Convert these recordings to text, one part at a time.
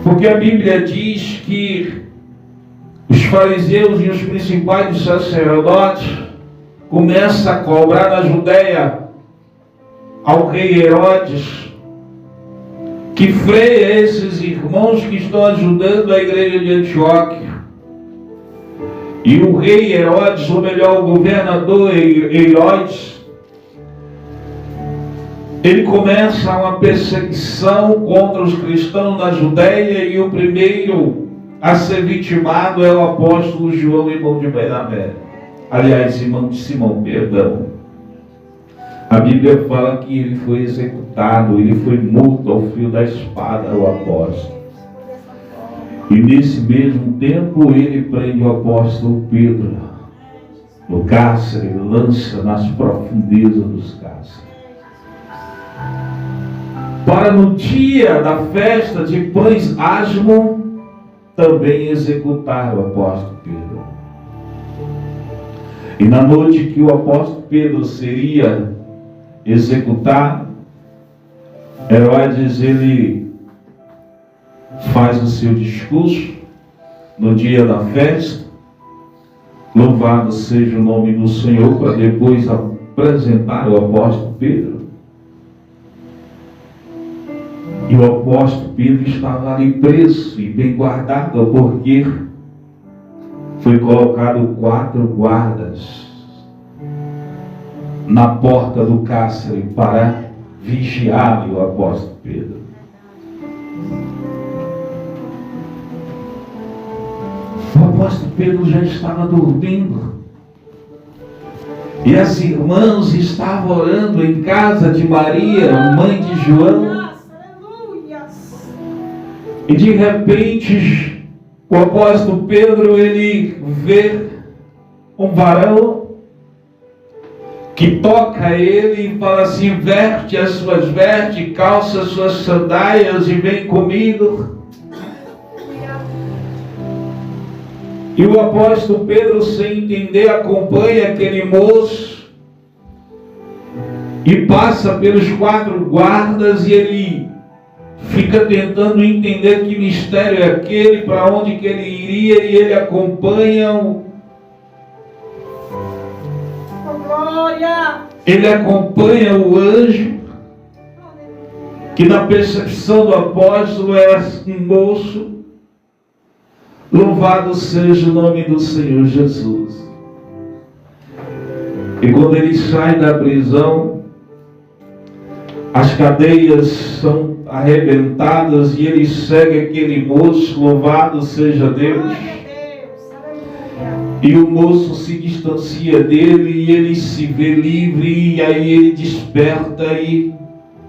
Porque a Bíblia diz que os fariseus e os principais sacerdotes começam a cobrar na Judéia ao rei Herodes que freia esses irmãos que estão ajudando a igreja de Antioquia. E o rei Herodes, ou melhor, o governador Herodes, ele começa uma perseguição contra os cristãos na Judéia, e o primeiro a ser vitimado é o apóstolo João, irmão de Bernabé. Aliás, irmão de Simão, perdão. A Bíblia fala que ele foi executado, ele foi morto ao fio da espada, o apóstolo. E nesse mesmo tempo ele prende o apóstolo Pedro no cárcere, lança nas profundezas dos cárceres. Para no dia da festa de pães asmo, também executar o apóstolo Pedro. E na noite que o apóstolo Pedro seria executado, Herodes, ele faz o seu discurso no dia da festa, louvado seja o nome do Senhor, para depois apresentar o apóstolo Pedro. E o apóstolo Pedro estava ali preso e bem guardado, porque foi colocado 4 guardas na porta do cárcere para vigiar o apóstolo Pedro. O apóstolo Pedro já estava dormindo, e as irmãs estavam orando em casa de Maria, mãe de João. E de repente o apóstolo Pedro, ele vê um varão que toca ele e fala assim: veste as suas vestes, calça as suas sandálias e vem comigo. E o apóstolo Pedro, sem entender, acompanha aquele moço e passa pelos 4 guardas, e ele fica tentando entender que mistério é aquele, para onde que ele iria, e ele acompanha ele acompanha o anjo, que na percepção do apóstolo era um moço. Louvado seja o nome do Senhor Jesus. E quando ele sai da prisão, as cadeias são arrebentadas e ele segue aquele moço. Louvado seja Deus. E o moço se distancia dele e ele se vê livre, e aí ele desperta e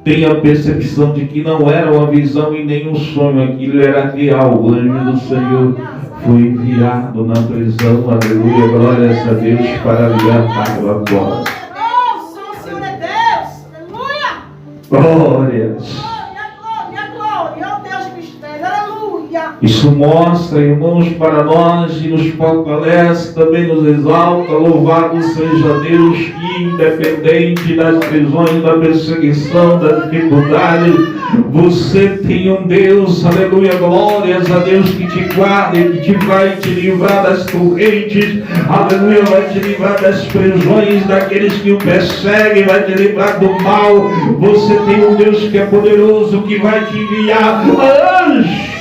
tem a percepção de que não era uma visão e nem um sonho, aquilo era real. O anjo do Senhor foi enviado na prisão, aleluia, glórias a Deus, para libertar o apóstolo. O Senhor é Deus, aleluia! Glórias! Glória, Deus de mistério, aleluia! Isso mostra, irmãos, para nós e nos fortalece, também nos exalta. Louvado seja Deus, que independente das prisões, da perseguição, da dificuldade, você tem um Deus, aleluia, glórias a Deus, que te guarda e que vai te livrar das correntes, aleluia, vai te livrar das prisões daqueles que o perseguem, vai te livrar do mal. Você tem um Deus que é poderoso, que vai te enviar anjos